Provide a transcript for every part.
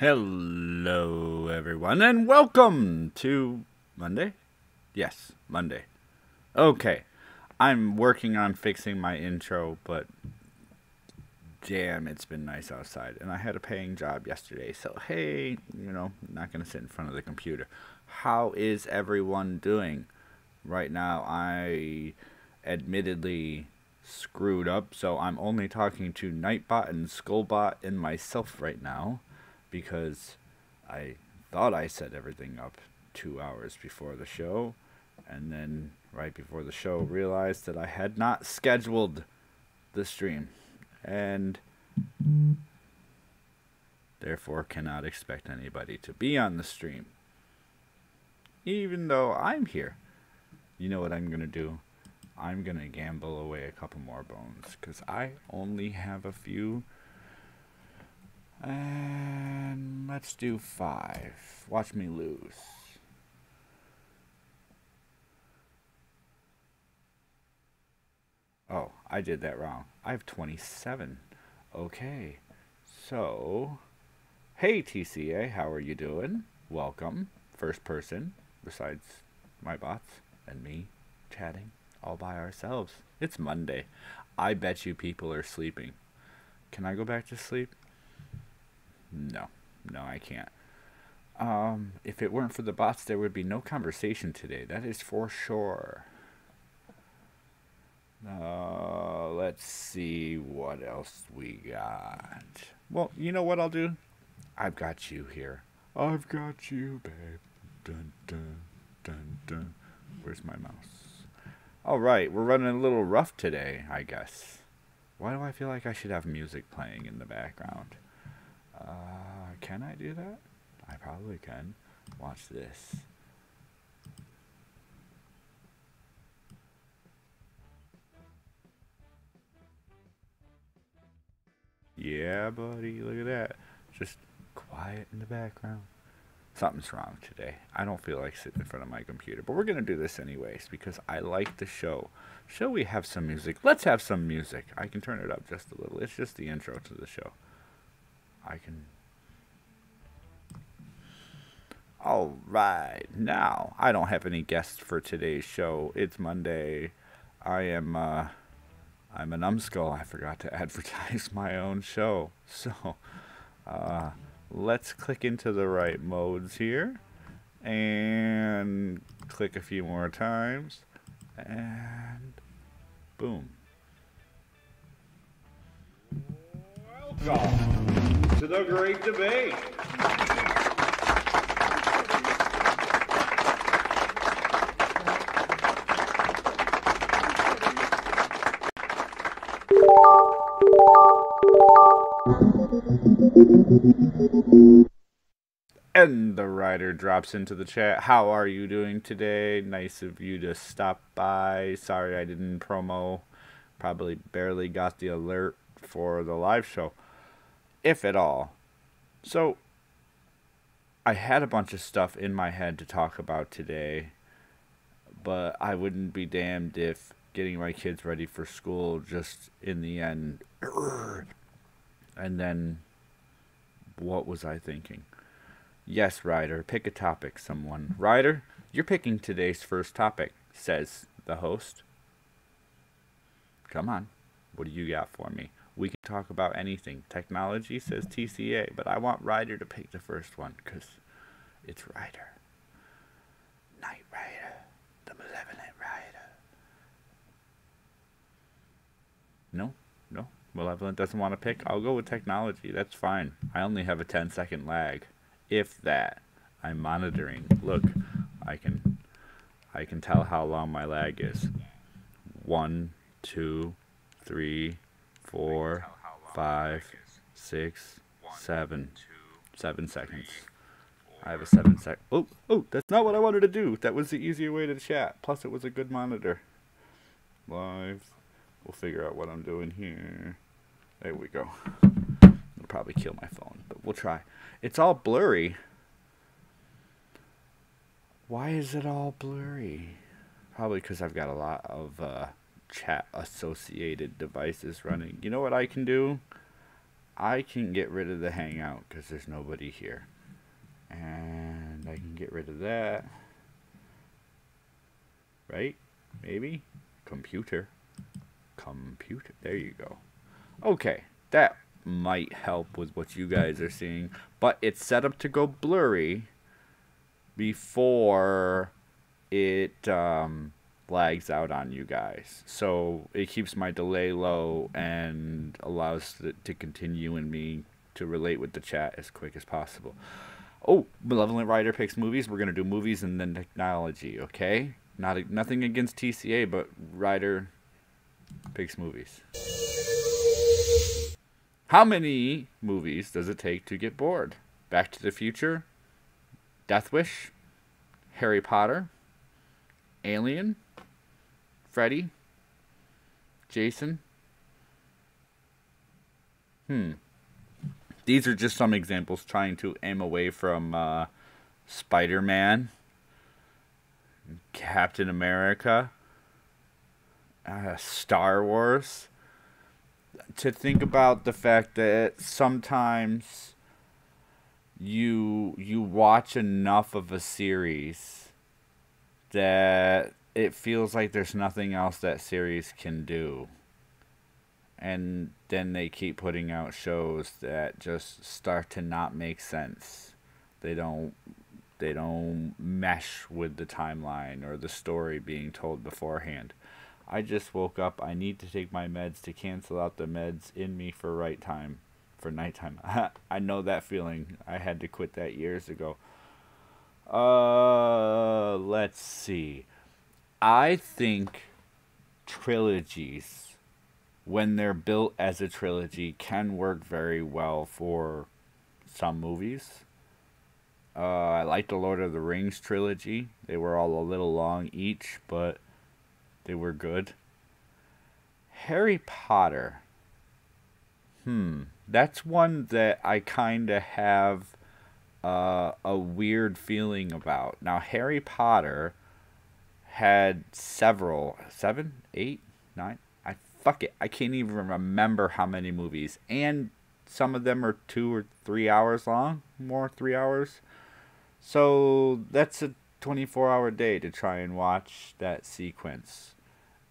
Hello, everyone, and welcome to Monday? Yes, Monday. Okay, I'm working on fixing my intro, but damn, it's been nice outside, and I had a paying job yesterday, so hey, not gonna sit in front of the computer. How is everyone doing? Right now, I admittedly screwed up, so I'm only talking to Nightbot and Skullbot and myself right now, because I thought I set everything up 2 hours before the show, and then right before the show realized that I had not scheduled the stream, and therefore cannot expect anybody to be on the stream, even though I'm here. You know what I'm gonna do? I'm gonna gamble away a couple more bones, because I only have a few. And let's do 5. Watch me lose. Oh, I did that wrong. I have 27. Okay. So, hey TCA, how are you doing? Welcome. First person, besides my bots and me chatting all by ourselves. It's Monday. I bet you people are sleeping. Can I go back to sleep? No, I can't. If it weren't for the bots, there would be no conversation today. That is for sure. Let's see what else we got. Well, you know what I'll do? I've got you here. I've got you, babe. Dun, dun, dun, dun. Where's my mouse? Alright, we're running a little rough today, I guess. Why do I feel like I should have music playing in the background? Can I do that? I probably can. Watch this. Yeah, buddy, look at that. Just quiet in the background. Something's wrong today. I don't feel like sitting in front of my computer, but we're going to do this anyways because I like the show. Shall we have some music? Let's have some music. I can turn it up just a little. It's just the intro to the show. I can... Alright, now, I don't have any guests for today's show. It's Monday. I'm a numbskull. I forgot to advertise my own show. So, let's click into the right modes here. And click a few more times. And boom. Welcome to the Great Debate. And the writer drops into the chat. How are you doing today? Nice of you to stop by. Sorry I didn't promo. Probably barely got the alert for the live show, if at all. So, I had a bunch of stuff in my head to talk about today, but I wouldn't be damned if getting my kids ready for school just in the end. And then, what was I thinking? Yes, Ryder, pick a topic, someone. Ryder, you're picking today's first topic, says the host. Come on, what do you got for me? We can talk about anything. Technology, says TCA, but I want Ryder to pick the first one, because it's Ryder. Knight Rider, the malevolent Rider. No? Malevolent doesn't want to pick? I'll go with technology, that's fine. I only have a 10-second lag. If that. I'm monitoring. Look, I can tell how long my lag is. 1, 2, 3, 4, 5, 6, 7. 7 seconds. I have a 7-sec. Oh, that's not what I wanted to do. That was the easier way to chat. Plus, it was a good monitor. Live. We'll figure out what I'm doing here. There we go. It'll probably kill my phone, but we'll try. It's all blurry. Why is it all blurry? Probably because I've got a lot of chat associated devices running. You know what I can do? I can get rid of the hangout because there's nobody here. And I can get rid of that. Right? Maybe? Computer. There you go. Okay. That might help with what you guys are seeing. But it's set up to go blurry before it lags out on you guys. So it keeps my delay low and allows it to continue and me to relate with the chat as quick as possible. Oh, Malevolent Rider picks movies. We're going to do movies and then technology, okay? Nothing against TCA, but Rider picks movies. How many movies does it take to get bored? Back to the Future, Death Wish, Harry Potter, Alien, Freddy, Jason. These are just some examples trying to aim away from Spider-Man, Captain America, Star Wars. To think about the fact that sometimes you watch enough of a series that it feels like there's nothing else that series can do. And then they keep putting out shows that just start to not make sense. They don't mesh with the timeline or the story being told beforehand. I just woke up. I need to take my meds to cancel out the meds in me for nighttime. I know that feeling. I had to quit that years ago. Let's see. I think trilogies, when they're built as a trilogy, can work very well for some movies. I like the Lord of the Rings trilogy. They were all a little long each, but they were good. Harry Potter. That's one that I kind of have a weird feeling about. Now, Harry Potter had several, 7, 8, 9. I can't even remember how many movies. And some of them are 2 or 3 hours long. More 3 hours. So that's a 24-hour day to try and watch that sequence.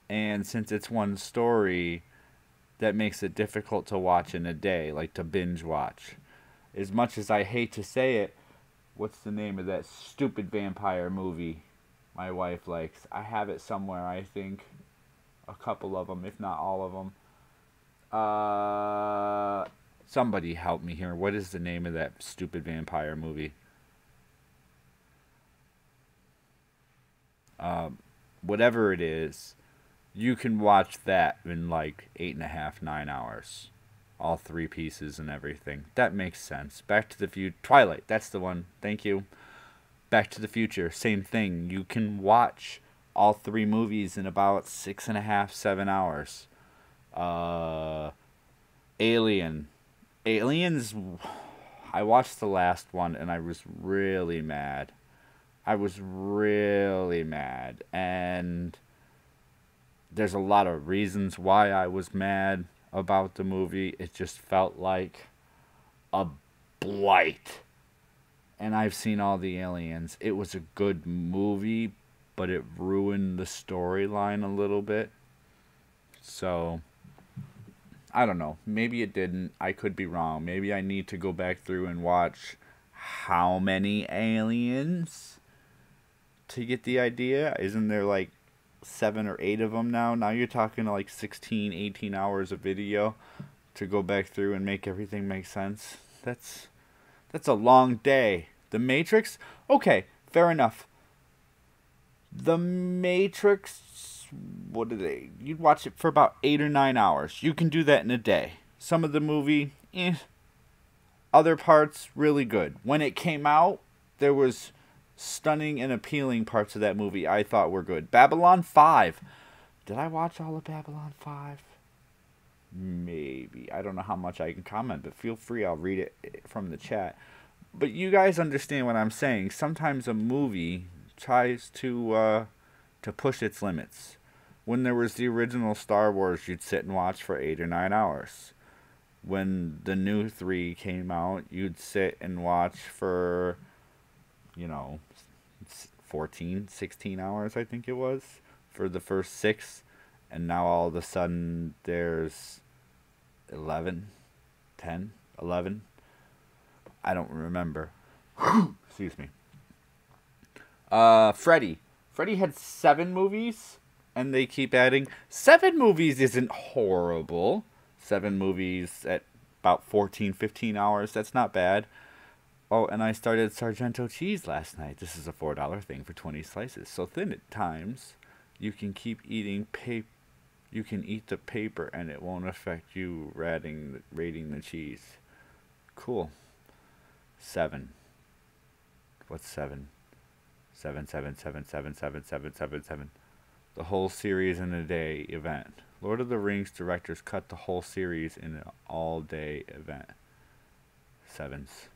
And since it's one story, that makes it difficult to watch in a day, like to binge watch. As much as I hate to say it, what's the name of that stupid vampire movie my wife likes? I have it somewhere, I think. A couple of them, if not all of them. Somebody help me here. What is the name of that stupid vampire movie? Whatever it is, you can watch that in like 8.5, 9 hours. All 3 pieces and everything. That makes sense. Back to the Future. Twilight, that's the one. Thank you. Back to the Future, same thing. You can watch all 3 movies in about 6.5, 7 hours. Aliens, I watched the last one and I was really mad. And there's a lot of reasons why I was mad about the movie. It just felt like a blight. And I've seen all the Aliens. It was a good movie, but it ruined the storyline a little bit. So, I don't know. Maybe it didn't. I could be wrong. Maybe I need to go back through and watch how many Aliens to get the idea. Isn't there like 7 or 8 of them now? Now you're talking like 16, 18 hours of video to go back through and make everything make sense. That's a long day. The Matrix? Okay, fair enough. The Matrix, you'd watch it for about 8 or 9 hours. You can do that in a day. Some of the movie, Other parts, really good. When it came out, there was stunning and appealing parts of that movie I thought were good. Babylon 5. Did I watch all of Babylon 5? Maybe. I don't know how much I can comment, but feel free. I'll read it from the chat. But you guys understand what I'm saying. Sometimes a movie tries to push its limits. When there was the original Star Wars, you'd sit and watch for 8 or 9 hours. when the new 3 came out, you'd sit and watch for, 14, 16 hours, I think it was, for the first 6. And now all of a sudden there's 11, 10, 11. I don't remember. Excuse me. Freddy. Freddy had 7 movies, and they keep adding. 7 movies isn't horrible. 7 movies at about 14, 15 hours. That's not bad. Oh, and I started Sargento cheese last night. This is a $4 thing for 20 slices. So thin at times, you can keep eating paper. You can eat the paper, and it won't affect you rating the cheese. Cool. 7. What's 7? 7, 7, 7, 7, 7, 7, 7, 7. The whole series in a day event. Lord of the Rings directors cut the whole series in an all-day event. 7s.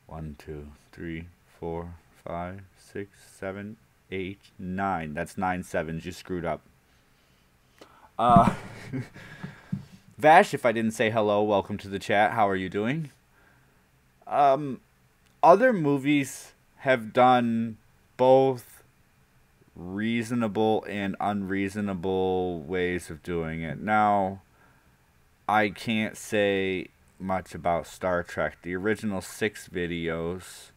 1, 2, 3, 4, 5, 6, 7, 8, 9. That's 9 sevens. You screwed up. Vash, if I didn't say hello, welcome to the chat. How are you doing? Other movies have done both reasonable and unreasonable ways of doing it. Now, I can't say much about Star Trek. The original 6 videos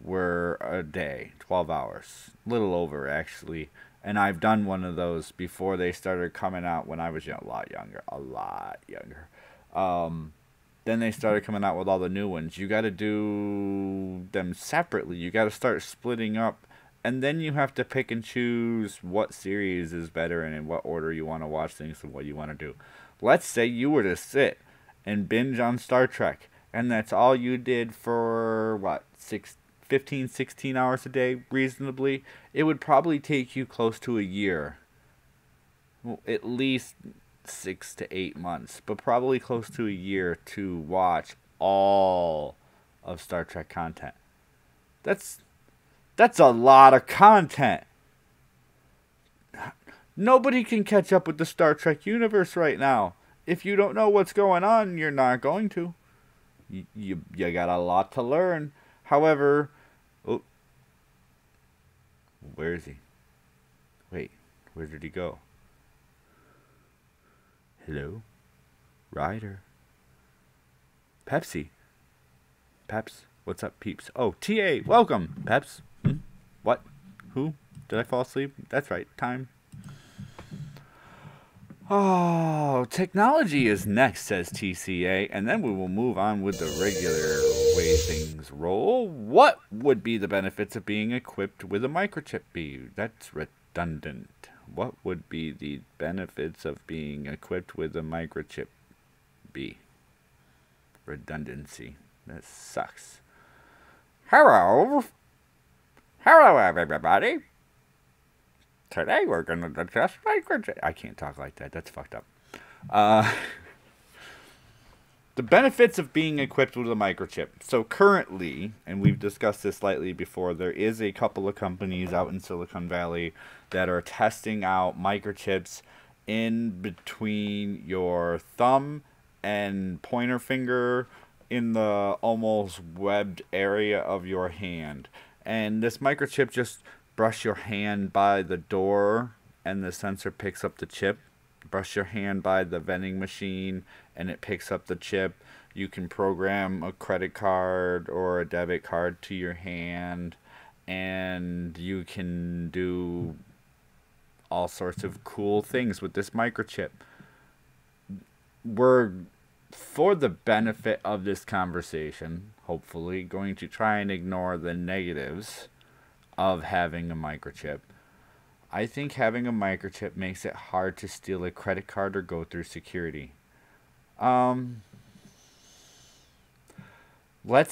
were a day, 12 hours, a little over actually. And I've done one of those before they started coming out when I was a lot younger. Then they started coming out with all the new ones. You got to do them separately. You got to start splitting up. And then you have to pick and choose what series is better and in what order you want to watch things and what you want to do. Let's say you were to sit and binge on Star Trek. And that's all you did for, 15, 16 hours a day, reasonably. It would probably take you close to a year. Well, at least 6 to 8 months, but probably close to a year to watch all of Star Trek content. That's a lot of content. Nobody can catch up with the Star Trek universe right now. If you don't know what's going on, you're not going to. You got a lot to learn. However, where is he? Wait, where did he go? Hello? Ryder? Pepsi? Peps? What's up, peeps? Oh, TA, welcome, Peps. What? Who? Did I fall asleep? That's right, time. Oh, technology is next, says TCA, and then we will move on with the regular way things roll. What would be the benefits of being equipped with a microchip be? That's redundant. What would be the benefits of being equipped with a microchip be? Redundancy. That sucks. Hello, everybody. Today we're going to adjust microchip. I can't talk like that. That's fucked up. The benefits of being equipped with a microchip. So currently, and we've discussed this slightly before, there is a couple of companies out in Silicon Valley that are testing out microchips in between your thumb and pointer finger in the almost webbed area of your hand. And this microchip just brush your hand by the door and the sensor picks up the chip. Brush your hand by the vending machine and it picks up the chip. You can program a credit card or a debit card to your hand and you can do all sorts of cool things with this microchip. We're, for the benefit of this conversation, hopefully, going to try and ignore the negatives of having a microchip. I think having a microchip makes it hard to steal a credit card or go through security. Let's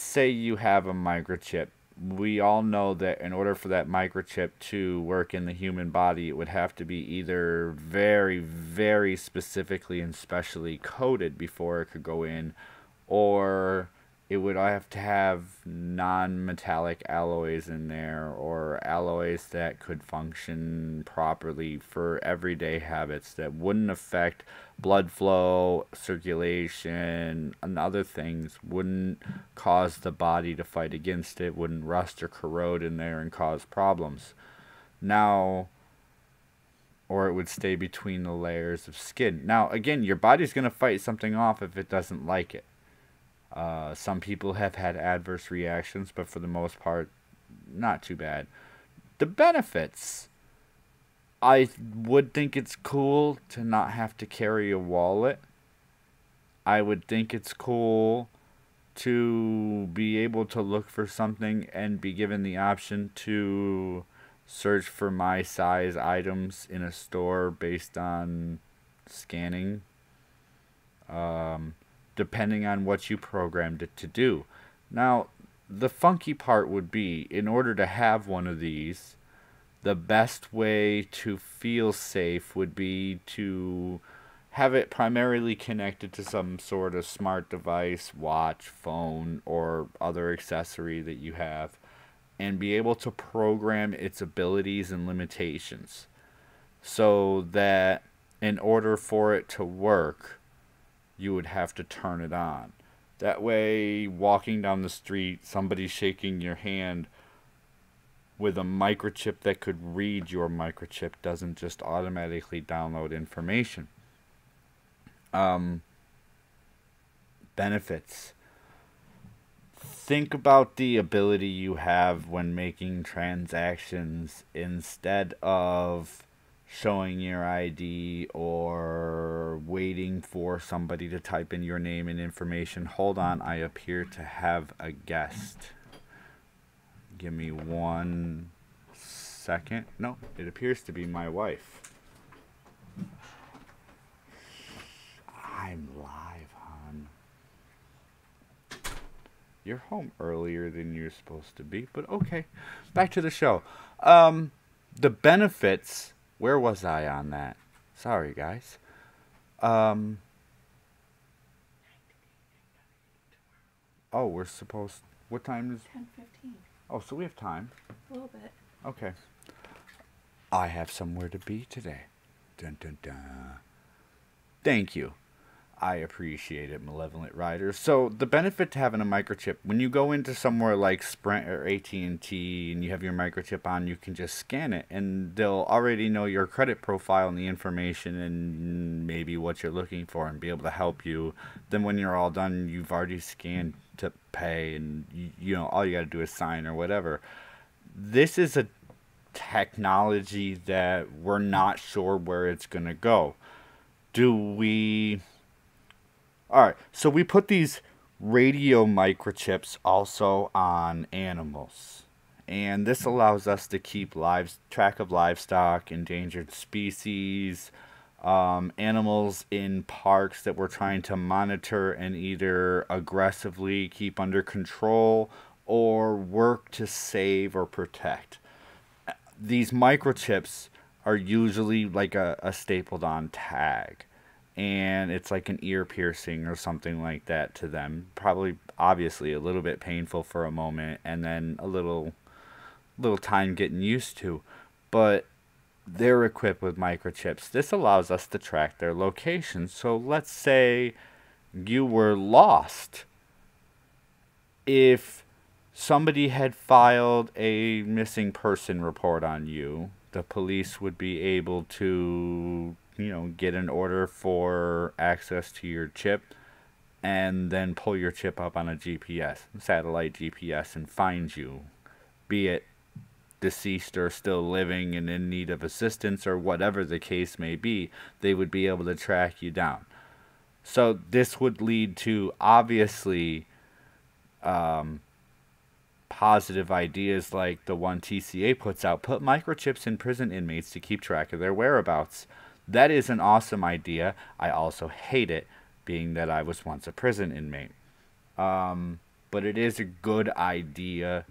say you have a microchip. We all know that in order for that microchip to work in the human body, it would have to be either very, very specifically and specially coded before it could go in, or it would have to have non-metallic alloys in there, or alloys that could function properly for everyday habits that wouldn't affect blood flow, circulation, and other things, wouldn't cause the body to fight against it, wouldn't rust or corrode in there and cause problems. Now, or it would stay between the layers of skin. Now, again, your body's going to fight something off if it doesn't like it. Some people have had adverse reactions, but for the most part, not too bad. The benefits. I would think it's cool to not have to carry a wallet. I would think it's cool to be able to look for something and be given the option to search for my size items in a store based on scanning. Depending on what you programmed it to do. Now, the funky part would be, in order to have one of these, the best way to feel safe would be to have it primarily connected to some sort of smart device, watch, phone, or other accessory that you have, and be able to program its abilities and limitations, so that in order for it to work, you would have to turn it on. That way, walking down the street, somebody shaking your hand with a microchip that could read your microchip doesn't just automatically download information. Benefits. Think about the ability you have when making transactions. Instead of showing your ID or waiting for somebody to type in your name and information. Hold on, I appear to have a guest. Give me 1 second. No, it appears to be my wife. I'm live, hon. You're home earlier than you're supposed to be, but okay. Back to the show. The benefits. Where was I on that? Sorry, guys. Oh, we're supposed... What time is... 10:15. Oh, so we have time. A little bit. Okay. I have somewhere to be today. Dun, dun, dun. Thank you. I appreciate it, malevolent riders. So the benefit to having a microchip, when you go into somewhere like Sprint or AT&T and you have your microchip on, you can just scan it and they'll already know your credit profile and the information and maybe what you're looking for and be able to help you. Then when you're all done, you've already scanned to pay and you know all you got to do is sign or whatever. This is a technology that we're not sure where it's going to go. Alright, so we put these radio microchips also on animals. And this allows us to keep track of livestock, endangered species, animals in parks that we're trying to monitor and either aggressively keep under control or work to save or protect. These microchips are usually like a stapled on tag. And it's like an ear piercing or something like that to them. Probably, obviously, a little bit painful for a moment, and then a little time getting used to. But they're equipped with microchips. This allows us to track their location. So let's say you were lost. If somebody had filed a missing person report on you, the police would be able to get an order for access to your chip and then pull your chip up on a satellite GPS, and find you, be it deceased or still living and in need of assistance or whatever the case may be. They would be able to track you down. So this would lead to, obviously, positive ideas like the one TCA puts out. Put microchips in prison inmates to keep track of their whereabouts. That is an awesome idea. I also hate it, being that I was once a prison inmate. But it is a good idea,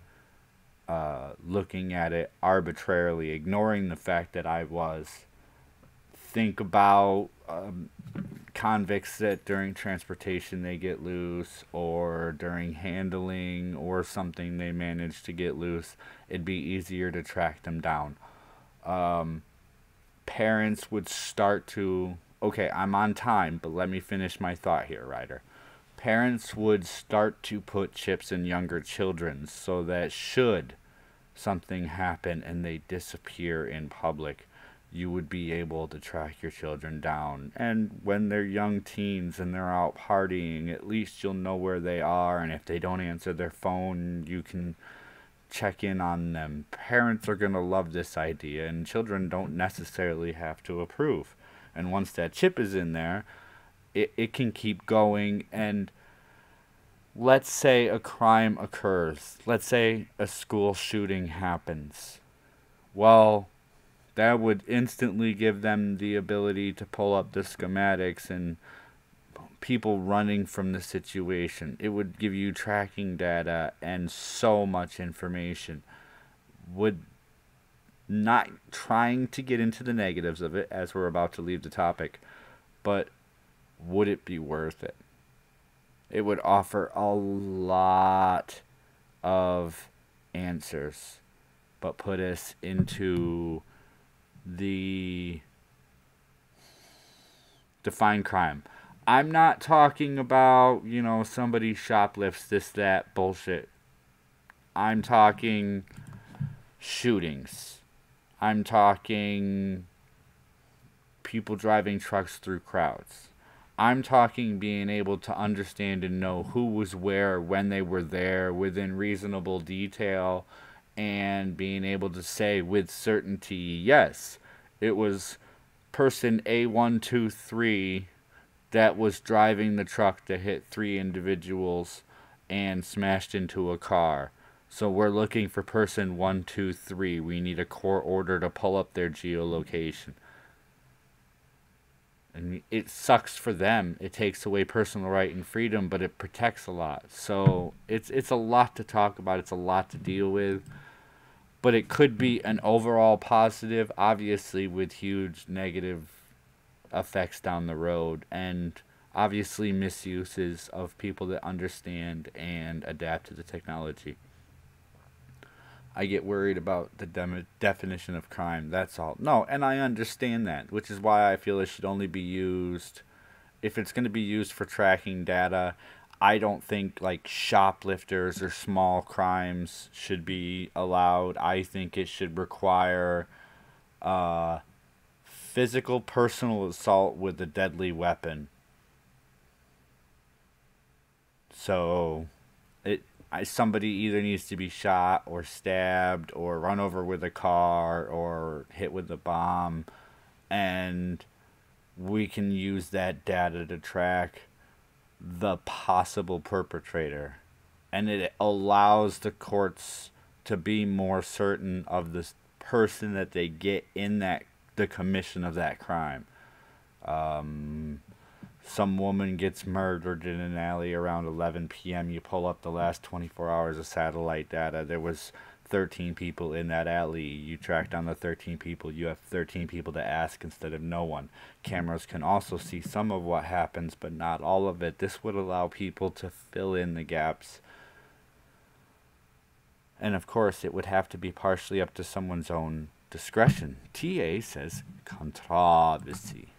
looking at it arbitrarily, ignoring the fact that I was. Think about convicts that during transportation they get loose, or during handling or something they manage to get loose, it'd be easier to track them down. Parents would start to, okay, I'm on time, but let me finish my thought here, Ryder. Parents would start to put chips in younger children so that should something happen and they disappear in public, you would be able to track your children down. And when they're young teens and they're out partying, at least you'll know where they are, and if they don't answer their phone, you can check in on them. Parents are going to love this idea, and children don't necessarily have to approve. And once that chip is in there, it can keep going. And let's say a crime occurs. Let's say a school shooting happens. Well, that would instantly give them the ability to pull up the schematics and people running from the situation. It would give you tracking data and so much information. Would not trying to get into the negatives of it as we're about to leave the topic, but would it be worth it? It would offer a lot of answers, but put us into the define crime. I'm not talking about, somebody shoplifts, this, that, bullshit. I'm talking shootings. I'm talking people driving trucks through crowds. I'm talking being able to understand and know who was where, when they were there, within reasonable detail, and being able to say with certainty, yes, it was person A123 that was driving the truck that hit 3 individuals and smashed into a car. So we're looking for person 123. We need a court order to pull up their geolocation. And it sucks for them. It takes away personal right and freedom, but it protects a lot. So it's a lot to talk about. It's a lot to deal with. But it could be an overall positive, obviously with huge negative effects down the road, and obviously misuses of people that understand and adapt to the technology. I get worried about the definition of crime, that's all. No, and I understand that, which is why I feel it should only be used, if it's going to be used for tracking data, I don't think like shoplifters or small crimes should be allowed. I think it should require physical personal assault with a deadly weapon. So somebody either needs to be shot or stabbed or run over with a car or hit with a bomb, and we can use that data to track the possible perpetrator, and it allows the courts to be more certain of the person that they get in the commission of that crime. Some woman gets murdered in an alley around 11 p.m. You pull up the last 24 hours of satellite data. There was 13 people in that alley. You track down the 13 people. You have 13 people to ask instead of no one. Cameras can also see some of what happens, but not all of it. This would allow people to fill in the gaps. And of course, it would have to be partially up to someone's own discretion. TA says controversy.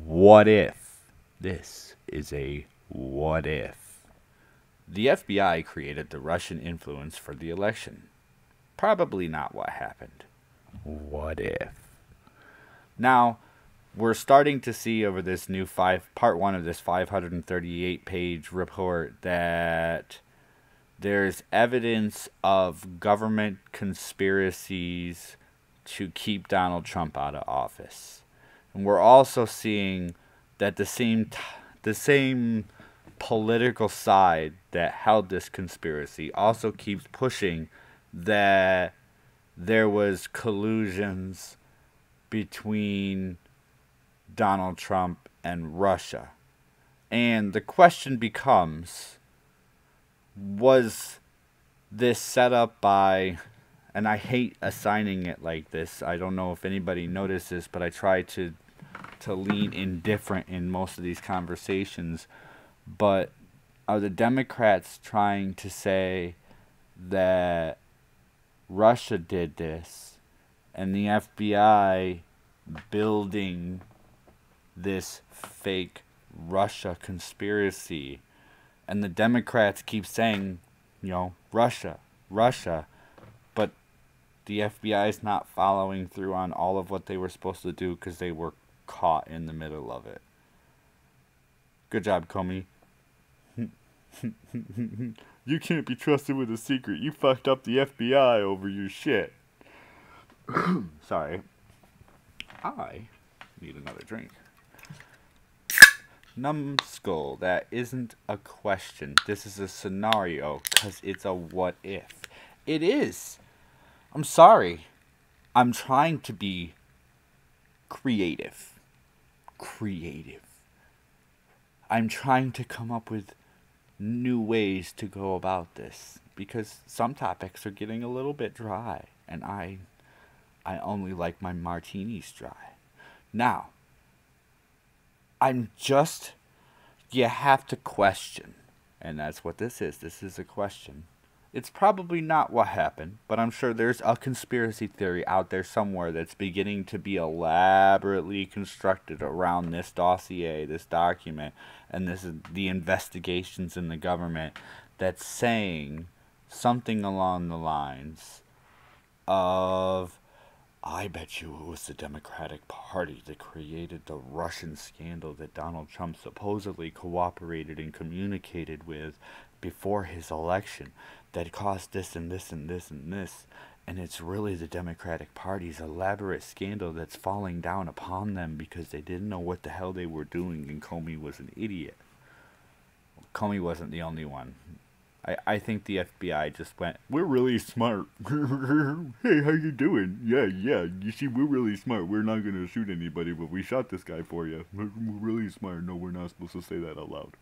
What if? This is a what if. The FBI created the Russian influence for the election. Probably not what happened. What if? Now, we're starting to see over this new part 1 of this 538-page report that there's evidence of government conspiracies to keep Donald Trump out of office. And we're also seeing that the same political side that held this conspiracy also keeps pushing that there was collusions between Donald Trump and Russia. And the question becomes, was this set up by and I hate assigning it like this. I don't know if anybody noticed this, but I try to lean indifferent in most of these conversations. But are the Democrats trying to say that Russia did this and the FBI building this fake Russia conspiracy? And the Democrats keep saying, Russia, Russia, but the FBI is not following through on all of what they were supposed to do because they were caught in the middle of it. Good job, Comey. You can't be trusted with a secret. You fucked up the FBI over your shit. Sorry. I need another drink. NumbedSkull, that isn't a question. This is a scenario, because it's a what if. It is. I'm sorry. I'm trying to be creative. I'm trying to come up with new ways to go about this, because some topics are getting a little bit dry, and I only like my martinis dry. Now, you have to question, and that's what this is. This is a question. It's probably not what happened, but I'm sure there's a conspiracy theory out there somewhere that's beginning to be elaborately constructed around this dossier, this document, and this is the investigations in the government that's saying something along the lines of, I bet you it was the Democratic Party that created the Russian scandal that Donald Trump supposedly cooperated and communicated with before his election that caused this and this and this and this. And it's really the Democratic Party's elaborate scandal that's falling down upon them because they didn't know what the hell they were doing, and Comey was an idiot. Comey wasn't the only one. I think the FBI just went, we're really smart. Hey, how you doing? Yeah, you see, we're really smart. We're not going to shoot anybody, but we shot this guy for you. We're really smart. No, we're not supposed to say that out loud.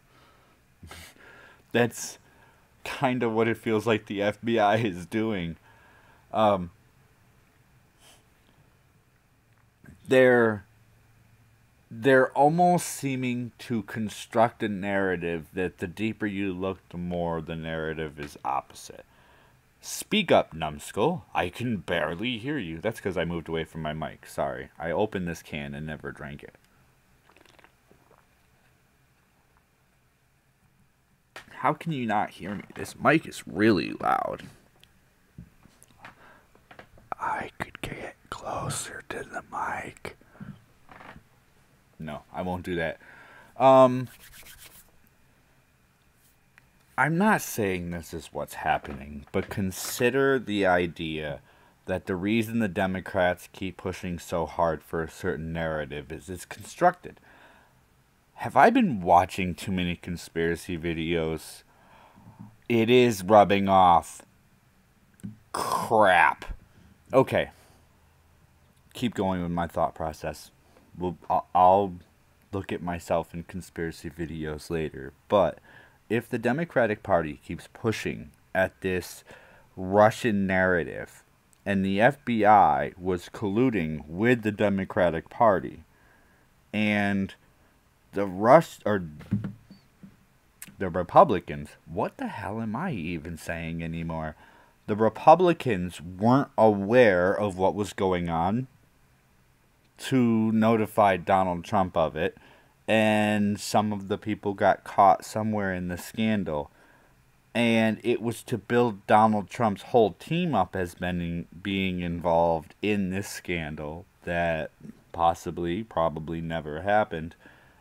That's kind of what it feels like the FBI is doing. They're almost seeming to construct a narrative that the deeper you look, the more the narrative is opposite. Speak up, NumbedSkull. I can barely hear you. That's because I moved away from my mic. Sorry. I opened this can and never drank it. How can you not hear me? This mic is really loud. I could get closer to the mic. No, I won't do that. I'm not saying this is what's happening, but consider the idea that the reason the Democrats keep pushing so hard for a certain narrative is it's constructed. Have I been watching too many conspiracy videos? It is rubbing off. Crap. Okay. Keep going with my thought process. I'll look at myself in conspiracy videos later. But if the Democratic Party keeps pushing at this Russian narrative, and the FBI was colluding with the Democratic Party, and the Republicans, what the hell am I even saying anymore? The Republicans weren't aware of what was going on to notify Donald Trump of it, and some of the people got caught somewhere in the scandal, and it was to build Donald Trump's whole team up as being involved in this scandal that probably never happened.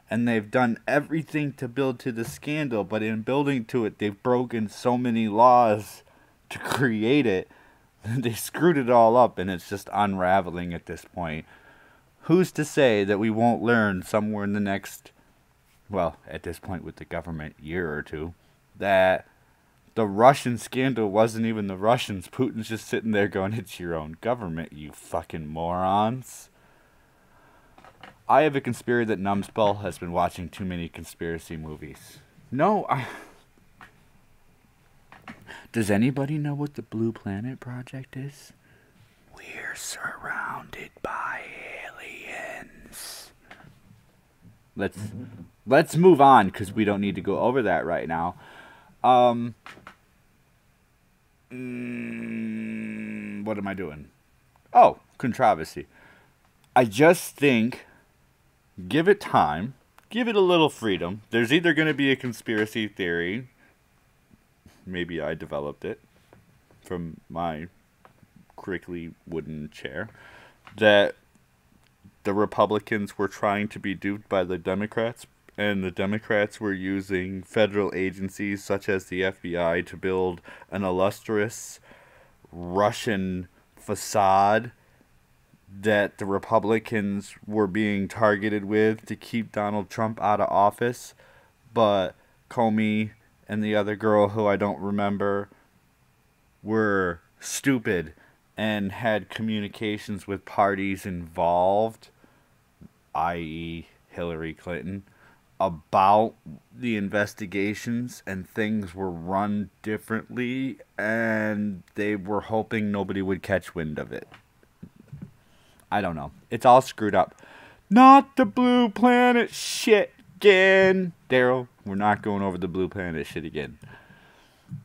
And they've done everything to build to the scandal, but in building to it, they've broken so many laws to create it. They screwed it all up, and it's just unraveling at this point. Who's to say that we won't learn somewhere in the next, well, at this point with the government, year or two, that the Russian scandal wasn't even the Russians. Putin's just sitting there going, it's your own government, you fucking morons. I have a conspiracy that NumbedSkull has been watching too many conspiracy movies. No, Does anybody know what the Blue Planet Project is? We're surrounded by aliens. Let's move on because we don't need to go over that right now. What am I doing? Oh, controversy. I just think, give it time, give it a little freedom. There's either going to be a conspiracy theory, maybe I developed it from my crinkly wooden chair, that the Republicans were trying to be duped by the Democrats, and the Democrats were using federal agencies such as the FBI to build an illustrious Russian facade that the Republicans were being targeted with to keep Donald Trump out of office, but Comey and the other girl who I don't remember were stupid and had communications with parties involved, i.e. Hillary Clinton, about the investigations, and things were run differently, and they were hoping nobody would catch wind of it. I don't know. It's all screwed up. Not the Blue Planet shit again. Daryl, we're not going over the Blue Planet shit again.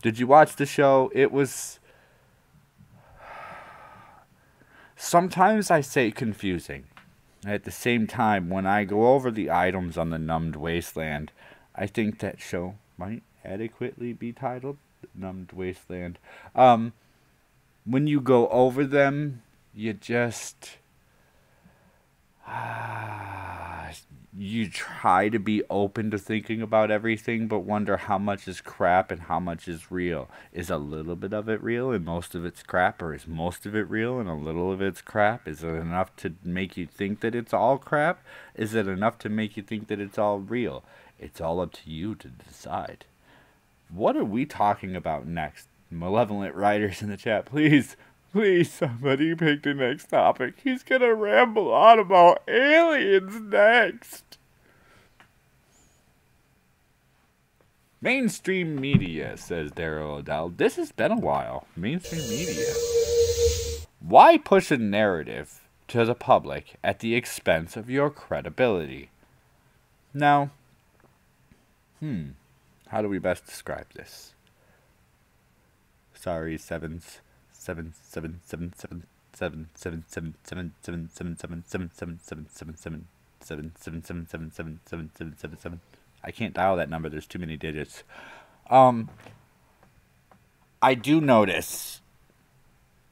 Did you watch the show? It was... Sometimes I say confusing. At the same time, when I go over the items on the Numbed Wasteland, I think that show might adequately be titled Numbed Wasteland. When you go over them, you just... you try to be open to thinking about everything, but wonder how much is crap and how much is real. Is a little bit of it real and most of it's crap, or is most of it real and a little of it's crap? Is it enough to make you think that it's all crap? Is it enough to make you think that it's all real? It's all up to you to decide. What are we talking about next? Malevolent writers in the chat, please somebody pick the next topic. He's gonna ramble on about aliens next. Mainstream media, says Daryl O'Dell. This has been a while. Mainstream media. Why push a narrative to the public at the expense of your credibility? Now, how do we best describe this? Sorry, sevens. 7. I can't dial that number. There's too many digits. I do notice,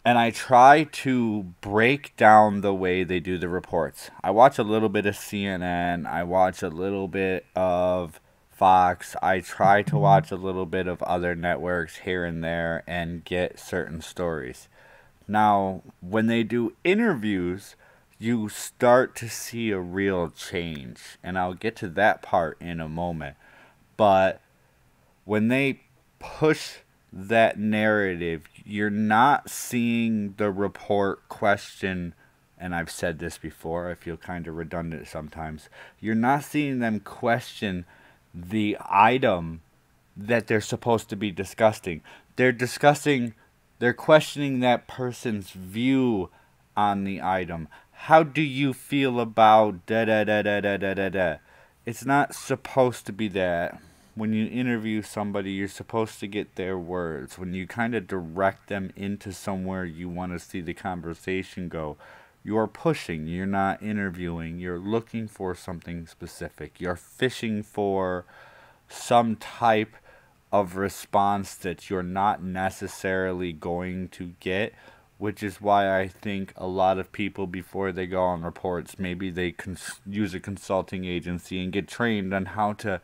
and I try to break down the way they do the reports. I watch a little bit of CNN. I watch a little bit of Fox. I try to watch a little bit of other networks here and there and get certain stories. Now, when they do interviews, you start to see a real change, and I'll get to that part in a moment. But when they push that narrative, you're not seeing the report question, and I've said this before, I feel kind of redundant sometimes. You're not seeing them question the item that they're supposed to be discussing. They're questioning that person's view on the item. How do you feel about da-da-da-da-da-da-da-da? It's not supposed to be that. When you interview somebody, you're supposed to get their words. When you kind of direct them into somewhere you want to see the conversation go, you're pushing, you're not interviewing, you're looking for something specific. You're fishing for some type of response that you're not necessarily going to get, which is why I think a lot of people, before they go on reports, maybe they use a consulting agency and get trained on how to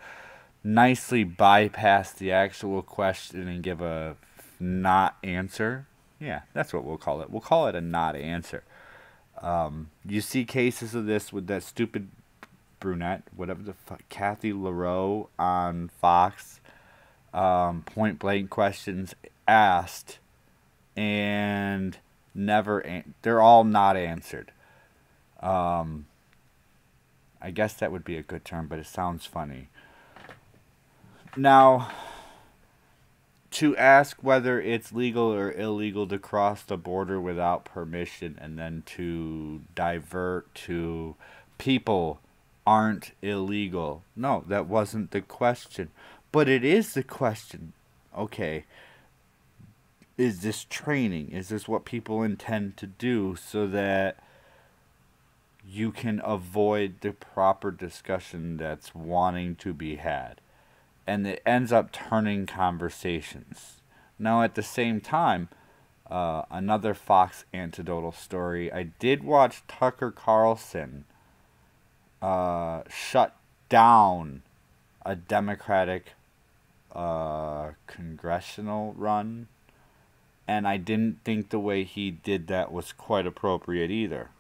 nicely bypass the actual question and give a not answer. Yeah, that's what we'll call it. We'll call it a not answer. You see cases of this with that stupid brunette, whatever the fuck, Kathy LaRoe on Fox. Point blank questions asked and they're all not answered. I guess that would be a good term, but it sounds funny. Now, to ask whether it's legal or illegal to cross the border without permission, and then to divert to people aren't illegal. No, that wasn't the question. But it is the question. Okay, is this training? Is this what people intend to do so that you can avoid the proper discussion that's wanting to be had? And it ends up turning conversations. Now, at the same time, another Fox anecdotal story. I did watch Tucker Carlson shut down a Democratic congressional run, and I didn't think the way he did that was quite appropriate either.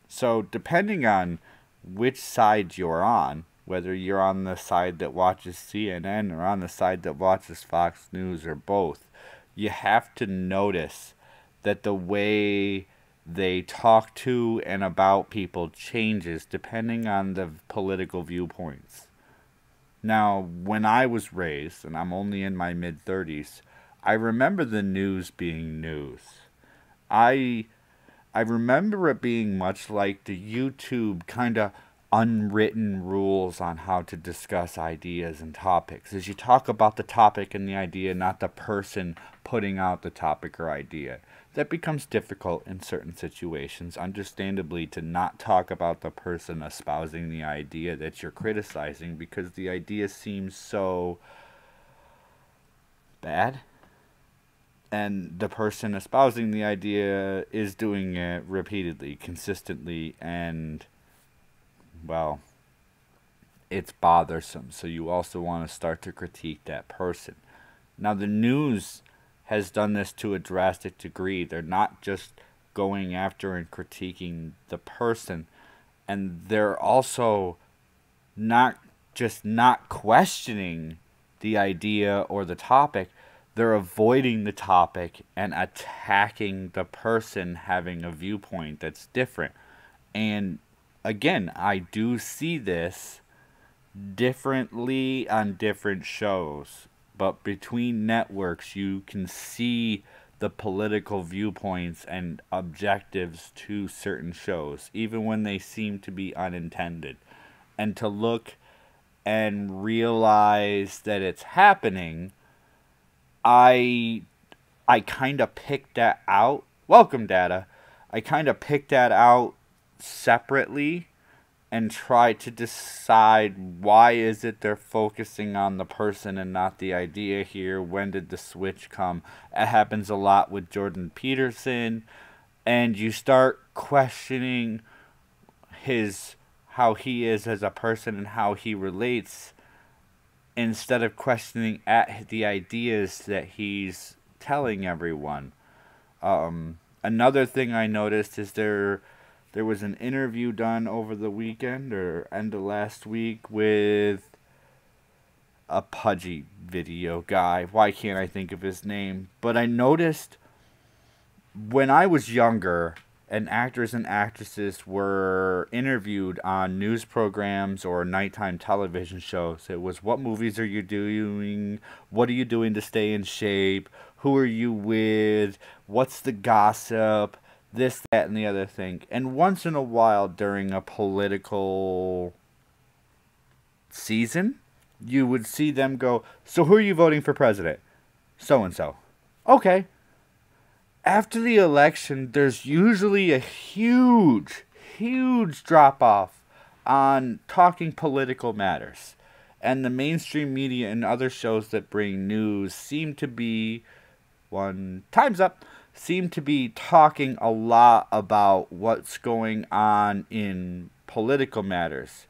So, depending on which side you're on, whether you're on the side that watches CNN or on the side that watches Fox News or both, you have to notice that the way they talk to and about people changes depending on the political viewpoints. Now, when I was raised, and I'm only in my mid-30s, I remember the news being news. I remember it being much like the YouTube kind of unwritten rules on how to discuss ideas and topics. As you talk about the topic and the idea, not the person putting out the topic or idea. That becomes difficult in certain situations, understandably, to not talk about the person espousing the idea that you're criticizing because the idea seems so bad. And the person espousing the idea is doing it repeatedly, consistently, and well, it's bothersome. So you also want to start to critique that person. Now, the news has done this to a drastic degree. They're not just going after and critiquing the person, and they're also not just not questioning the idea or the topic. They're avoiding the topic and attacking the person having a viewpoint that's different. And again, I do see this differently on different shows, but between networks you can see the political viewpoints and objectives to certain shows, even when they seem to be unintended. And to look and realize that it's happening, I kind of picked that out. Welcome, Data. I kind of picked that out separately and try to decide why is it they're focusing on the person and not the idea here. When did the switch come? It happens a lot with Jordan Peterson, and you start questioning how he is as a person and how he relates, instead of questioning at the ideas that he's telling everyone. Another thing I noticed is there was an interview done over the weekend or end of last week with a pudgy video guy. Why can't I think of his name? But I noticed when I was younger and actors and actresses were interviewed on news programs or nighttime television shows, it was, what movies are you doing? What are you doing to stay in shape? Who are you with? What's the gossip? This, that, and the other thing. And once in a while during a political season, you would see them go, so who are you voting for president? So-and-so. Okay. After the election, there's usually a huge drop-off on talking political matters. And the mainstream media and other shows that bring news seem to be, seem to be talking a lot about what's going on in political matters.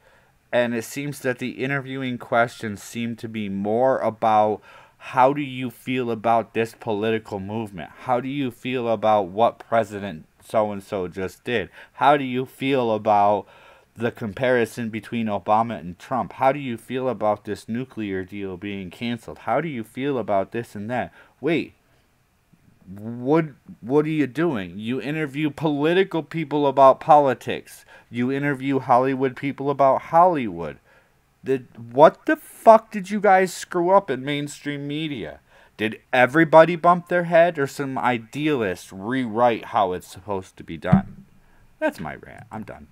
And it seems that the interviewing questions seem to be more about, how do you feel about this political movement? How do you feel about what President so-and-so just did? How do you feel about the comparison between Obama and Trump? How do you feel about this nuclear deal being canceled? How do you feel about this and that? Wait. What are you doing? You interview political people about politics. You interview Hollywood people about Hollywood. What the fuck did you guys screw up in mainstream media? Did everybody bump their head, or some idealist rewrite how it's supposed to be done? That's my rant. I'm done.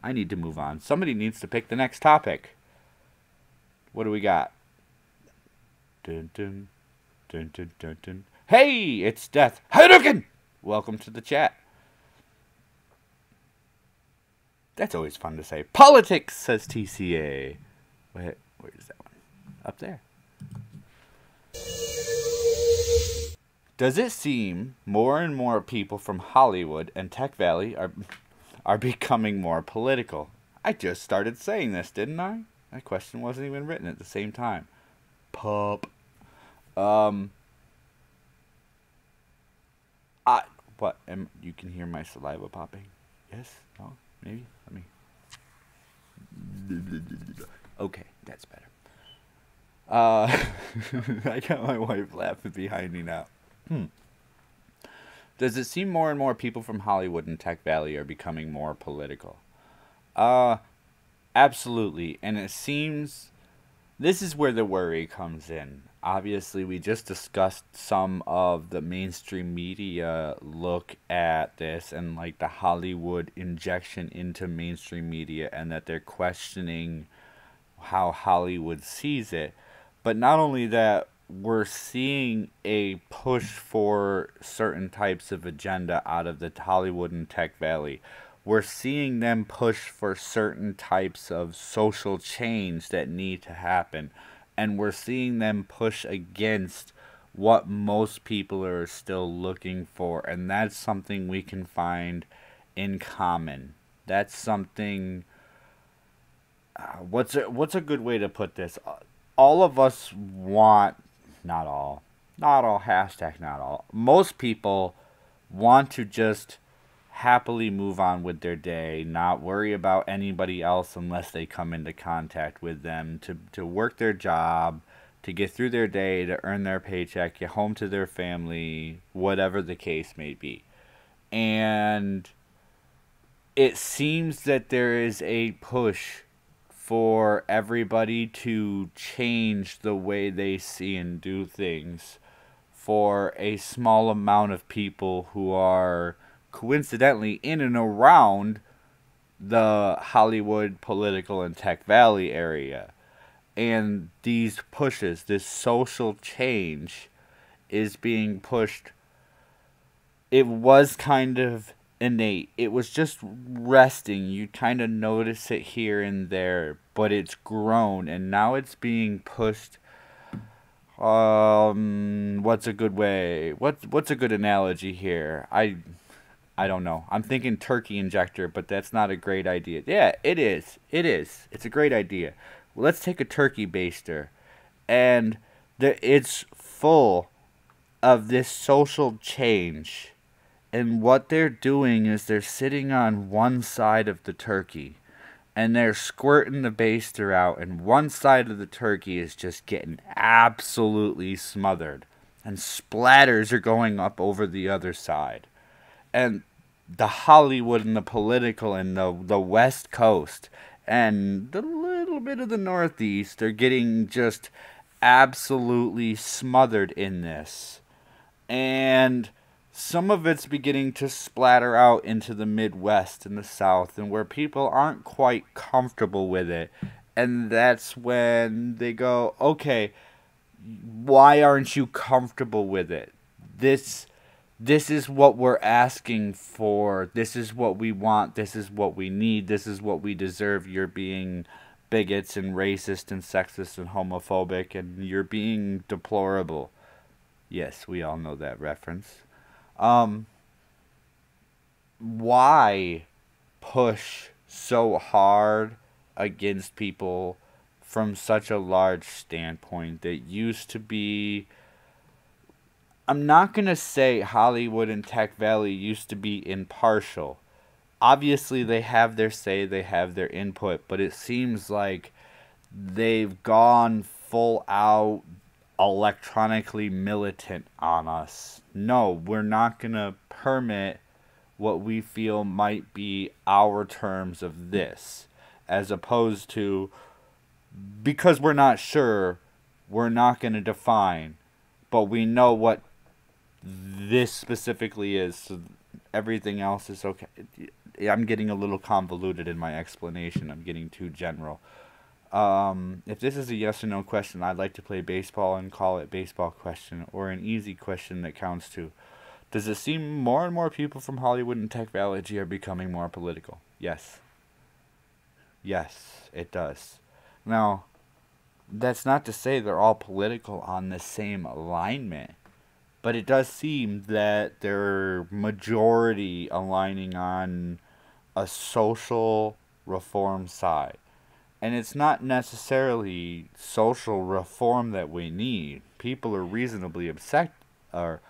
I need to move on. Somebody needs to pick the next topic. What do we got? Dun, dun, dun, dun, dun, dun. Hey, it's Death. Hadouken! Welcome to the chat. That's always fun to say. Politics, says TCA. Wait, where's that one? Up there. Does it seem more and more people from Hollywood and Tech Valley are becoming more political? I just started saying this, didn't I? That question wasn't even written at the same time. Pup. You can hear my saliva popping? Yes? No? Maybe? Let me. Okay, that's better. I got my wife laughing behind me now. Does it seem more and more people from Hollywood and Tech Valley are becoming more political? Absolutely. And it seems this is where the worry comes in. Obviously, we just discussed some of the mainstream media look at this and like the Hollywood injection into mainstream media, and that they're questioning how Hollywood sees it. But not only that, we're seeing a push for certain types of agenda out of the Hollywood and Tech Valley. We're seeing them push for certain types of social change that need to happen. And we're seeing them push against what most people are still looking for. And that's something we can find in common. That's something... What's a good way to put this? All of us want... Not all, hashtag not all. Most people want to just happily move on with their day, not worry about anybody else unless they come into contact with them, to work their job, to get through their day, to earn their paycheck, get home to their family, whatever the case may be. And it seems that there is a push for everybody to change the way they see and do things for a small amount of people who are coincidentally in and around the Hollywood, political, and Tech Valley area. And these pushes, this social change is being pushed. It was kind of innate. It was just resting. You kind of notice it here and there, but it's grown, and now it's being pushed. What's a good way? What's a good analogy here? I don't know. I'm thinking turkey injector, but that's not a great idea. Yeah, it is. It's a great idea. Well, let's take a turkey baster, and it's full of this social change. And what they're doing is they're sitting on one side of the turkey, and they're squirting the baster out, and one side of the turkey is just getting absolutely smothered, and splatters are going up over the other side. And the Hollywood and the political and the West Coast and the little bit of the Northeast are getting just absolutely smothered in this. And some of it's beginning to splatter out into the Midwest and the South, and where people aren't quite comfortable with it. And that's when they go, okay, why aren't you comfortable with it? This is what we're asking for. This is what we want. This is what we need. This is what we deserve. You're being bigots and racist and sexist and homophobic, and you're being deplorable. Yes, we all know that reference. Why push so hard against people from such a large standpoint that used to be... I'm not going to say Hollywood and Tech Valley used to be impartial. Obviously, they have their say, they have their input, but it seems like they've gone full out electronically militant on us. No, we're not going to permit what we feel might be our terms of this, as opposed to, because we're not sure, we're not going to define. but we know what this specifically is, so everything else is okay. I'm getting a little convoluted in my explanation. I'm getting too general. If this is a yes or no question, I'd like to play baseball and call it baseball question, or an easy question that counts to, does it seem more and more people from Hollywood and technology are becoming more political? Yes. Yes, it does. Now, that's not to say they're all political on the same alignment, but it does seem that they're majority aligning on a social reform side. And it's not necessarily social reform that we need. People are reasonably upset, or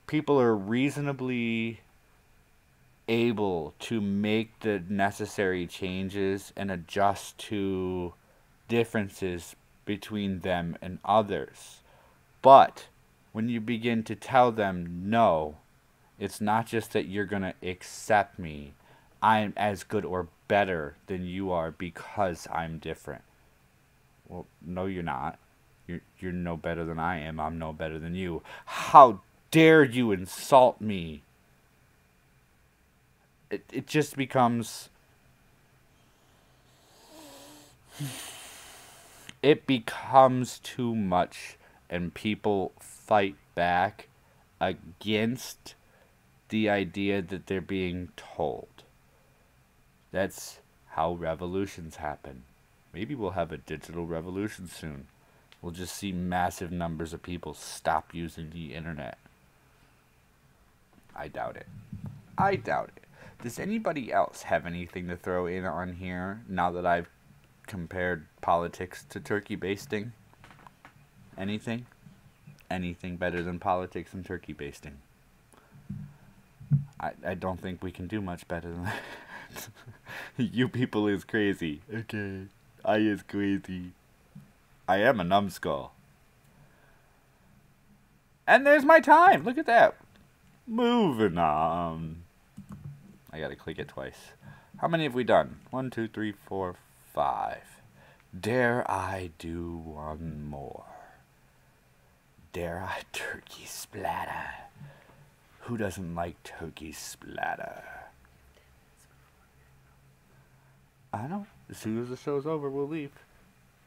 people are reasonably able to make the necessary changes and adjust to differences between them and others. But when you begin to tell them, no, it's not just that you're going to accept me, I'm as good or better than you are because I'm different. Well, no, you're not. You're no better than I am. I'm no better than you. How dare you insult me? It just becomes... It becomes too much, and people fight back against the idea that they're being told. That's how revolutions happen. Maybe we'll have a digital revolution soon. We'll just see massive numbers of people stop using the internet. I doubt it. I doubt it. Does anybody else have anything to throw in on here now that I've compared politics to turkey basting? Anything? Anything better than politics and turkey basting? I don't think we can do much better than that. You people is crazy. Okay. I is crazy. I am a numbskull. And there's my time. Look at that. Moving on. I gotta click it twice. How many have we done? 1, 2, 3, 4, 5. Dare I do one more? Dare I turkey splatter? Who doesn't like turkey splatter? I know. As soon as the show's over, we'll leave.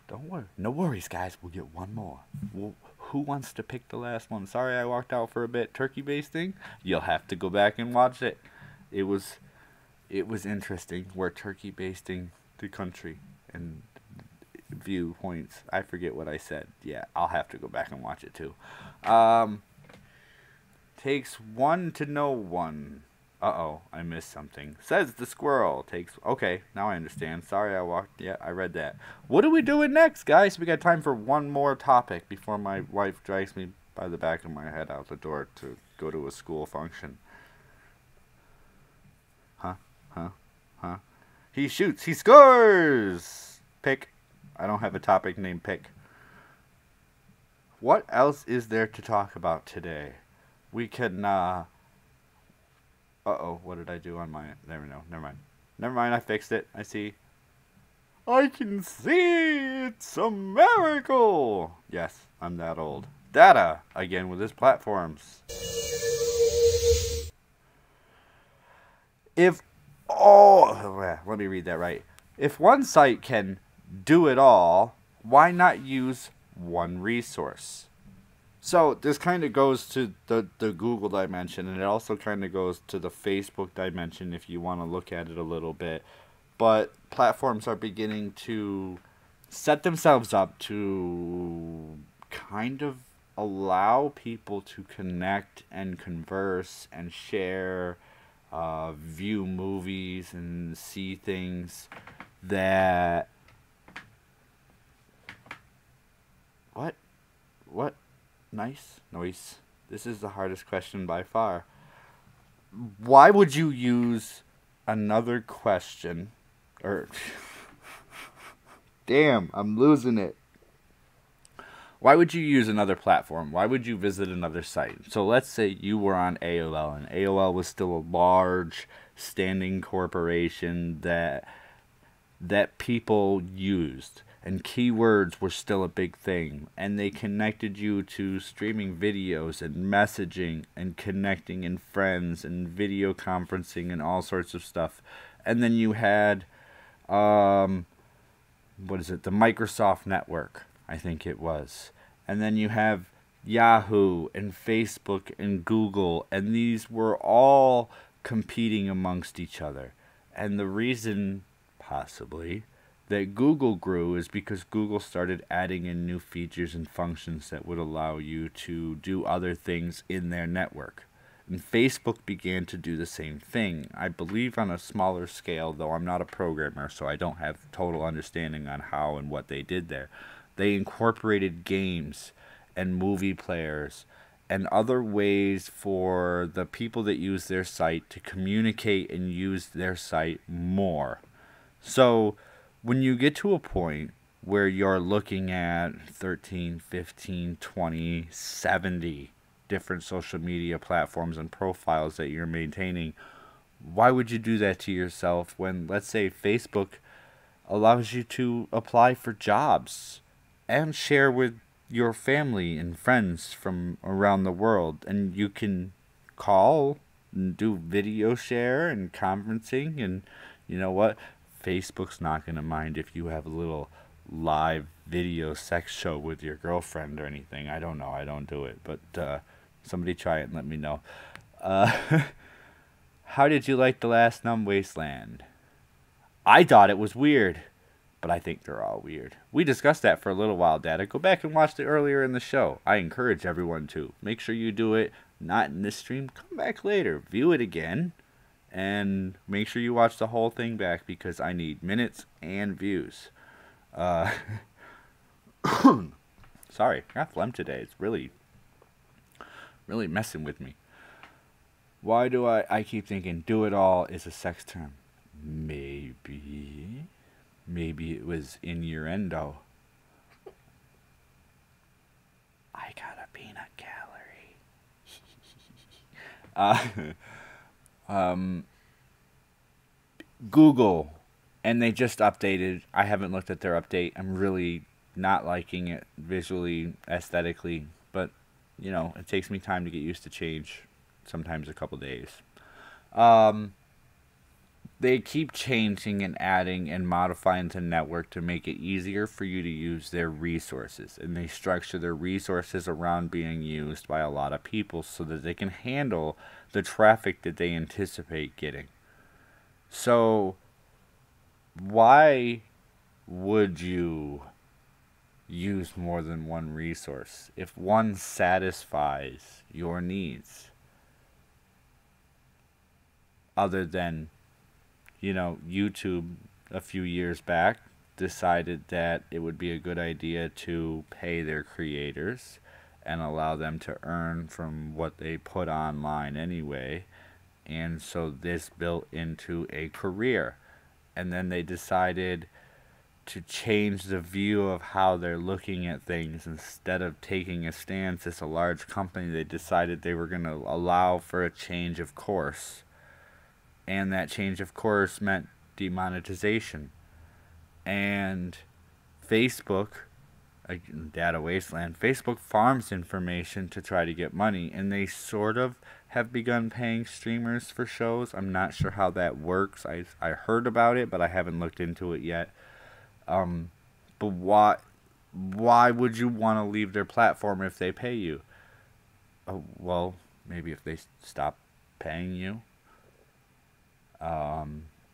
Don't worry. No worries, guys. We'll get one more. Who wants to pick the last one? Sorry I walked out for a bit. Turkey basting? You'll have to go back and watch it. It was interesting. We're turkey basting the country and viewpoints. I forget what I said. Yeah, I'll have to go back and watch it too. Takes one to know one. Uh-oh, I missed something. Says the squirrel. Okay, now I understand. Sorry I walked... Yeah, I read that. What are we doing next, guys? We got time for one more topic before my wife drags me by the back of my head out the door to go to a school function. Huh? He shoots. He scores! Pick. I don't have a topic named pick. What else is there to talk about today? We can, Uh-oh, what did I do on my... There we go. Never mind, I fixed it. I see. I can see it's a miracle! Yes, I'm that old. Data, again with his platforms. Let me read that right. If one site can do it all, why not use one resource? So this kind of goes to the Google dimension, and it also kind of goes to the Facebook dimension if you want to look at it a little bit. But platforms are beginning to set themselves up to kind of allow people to connect and converse and share, view movies and see things that... What? Nice noise. This is the hardest question by far. Why would you use another question? Damn, I'm losing it. Why would you use another platform? Why would you visit another site? So let's say you were on AOL, and AOL was still a large, standing corporation that that people used, and keywords were still a big thing, and they connected you to streaming videos and messaging and connecting in friends and video conferencing and all sorts of stuff. And then you had the Microsoft Network, I think it was. And then you have Yahoo and Facebook and Google, and these were all competing amongst each other. And the reason, possibly, that Google grew is because Google started adding in new features and functions that would allow you to do other things in their network. And Facebook began to do the same thing, I believe on a smaller scale, though I'm not a programmer, so I don't have total understanding on how and what they did there. They incorporated games and movie players and other ways for the people that use their site to communicate and use their site more. So when you get to a point where you're looking at 13, 15, 20, 70 different social media platforms and profiles that you're maintaining, why would you do that to yourself when, let's say, Facebook allows you to apply for jobs and share with your family and friends from around the world, and you can call and do video share and conferencing, and you know what? Facebook's not going to mind if you have a little live video sex show with your girlfriend or anything. I don't know. I don't do it, but somebody try it and let me know. How did you like the last Numbed Wasteland? I thought it was weird, but I think they're all weird. We discussed that for a little while, Data. Go back and watch it earlier in the show. I encourage everyone to. Make sure you do it, not in this stream. Come back later. View it again. And make sure you watch the whole thing back because I need minutes and views. Sorry, I got phlegm today. It's really messing with me. Why do I keep thinking do it all is a sex term? Maybe it was innuendo. I got a peanut gallery. Google, and they just updated. I haven't looked at their update. I'm really not liking it visually, aesthetically, but you know, it takes me time to get used to change, sometimes a couple days. They keep changing and adding and modifying the network to make it easier for you to use their resources. And they structure their resources around being used by a lot of people so that they can handle the traffic that they anticipate getting. So, why would you use more than one resource if one satisfies your needs? Other than, you know, YouTube a few years back decided that it would be a good idea to pay their creators and allow them to earn from what they put online anyway. And so this built into a career. And then they decided to change the view of how they're looking at things. Instead of taking a stance as a large company, they decided they were going to allow for a change of course. And that change of course meant demonetization. And Facebook, Data Wasteland, Facebook farms information to try to get money. And they sort of have begun paying streamers for shows. I'm not sure how that works. I heard about it, but I haven't looked into it yet. But why would you want to leave their platform if they pay you? Well, maybe if they stop paying you.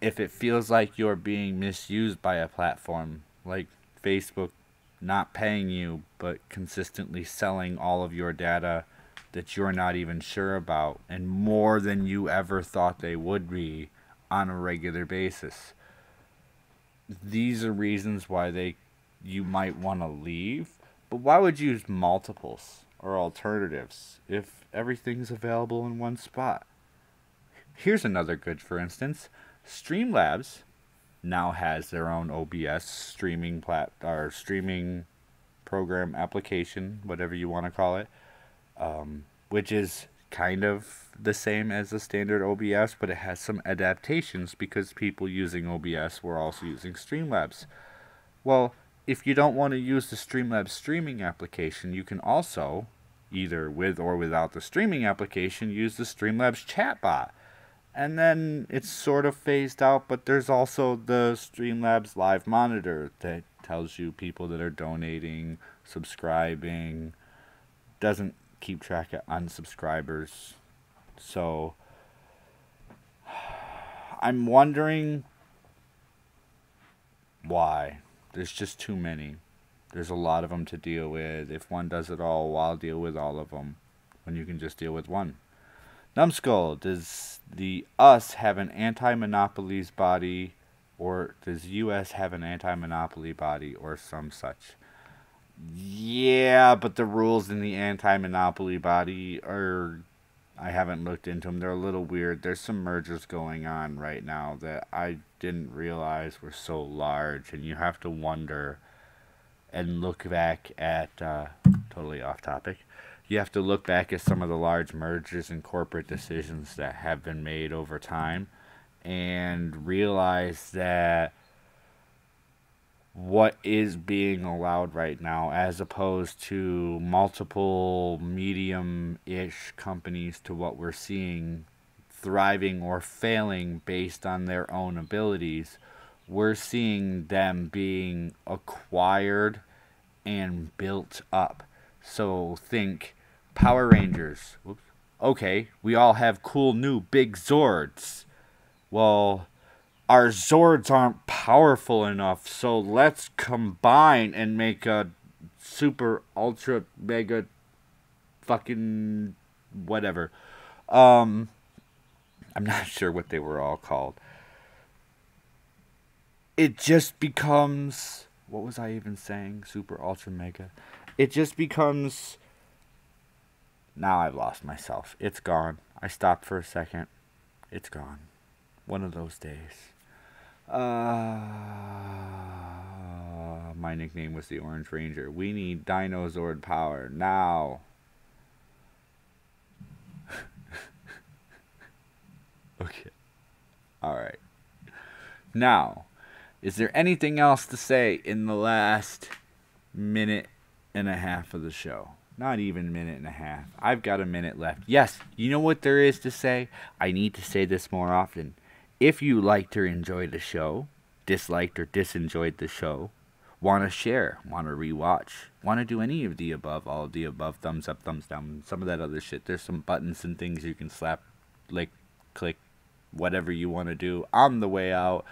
If it feels like you're being misused by a platform, like Facebook not paying you, but consistently selling all of your data that you're not even sure about, and more than you ever thought they would be on a regular basis. These are reasons why you might want to leave, but why would you use multiples or alternatives if everything's available in one spot? Here's another good, for instance. Streamlabs now has their own OBS streaming program application, whatever you want to call it, which is kind of the same as the standard OBS, but it has some adaptations because people using OBS were also using Streamlabs. Well, if you don't want to use the Streamlabs streaming application, you can also, either with or without the streaming application, use the Streamlabs chatbot. And then it's sort of phased out, but there's also the Streamlabs live monitor that tells you people that are donating, subscribing, doesn't keep track of unsubscribers. So I'm wondering why. There's just too many. There's a lot of them to deal with. If one does it all, I'll deal with all of them when you can just deal with one. NumbedSkull, does the US have an anti-monopolies body, or does US have an anti-monopoly body, or some such? Yeah, but the rules in the anti-monopoly body are, I haven't looked into them. They're a little weird. There's some mergers going on right now that I didn't realize were so large, and you have to wonder and look back at, totally off topic, you have to look back at some of the large mergers and corporate decisions that have been made over time and realize that what is being allowed right now, as opposed to multiple medium-ish companies to what we're seeing thriving or failing based on their own abilities, we're seeing them being acquired and built up. So think Power Rangers. Whoops. Okay, we all have cool new big Zords. Well, our Zords aren't powerful enough, so let's combine and make a super ultra mega fucking whatever. I'm not sure what they were all called. It just becomes, what was I even saying? Super ultra mega. It just becomes, now I've lost myself. It's gone. I stopped for a second. It's gone. One of those days. My nickname was the Orange Ranger. We need Dinozord power now. Okay. Alright. Now, is there anything else to say in the last minute and a half of the show? Not even minute and a half. I've got a minute left. Yes, you know what there is to say? I need to say this more often. If you liked or enjoyed the show, disliked or disenjoyed the show, want to share, want to rewatch, want to do any of the above, all of the above, thumbs up, thumbs down, some of that other shit. There's some buttons and things you can slap, like, click, whatever you want to do on the way out.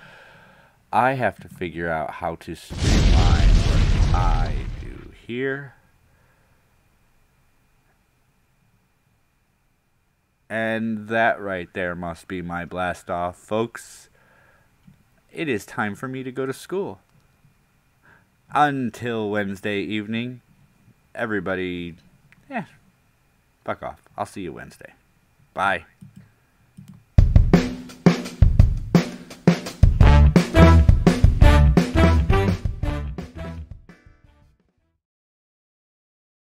I have to figure out how to streamline what I do here. And that right there must be my blast off, folks. It is time for me to go to school. Until Wednesday evening, everybody, fuck off. I'll see you Wednesday. Bye.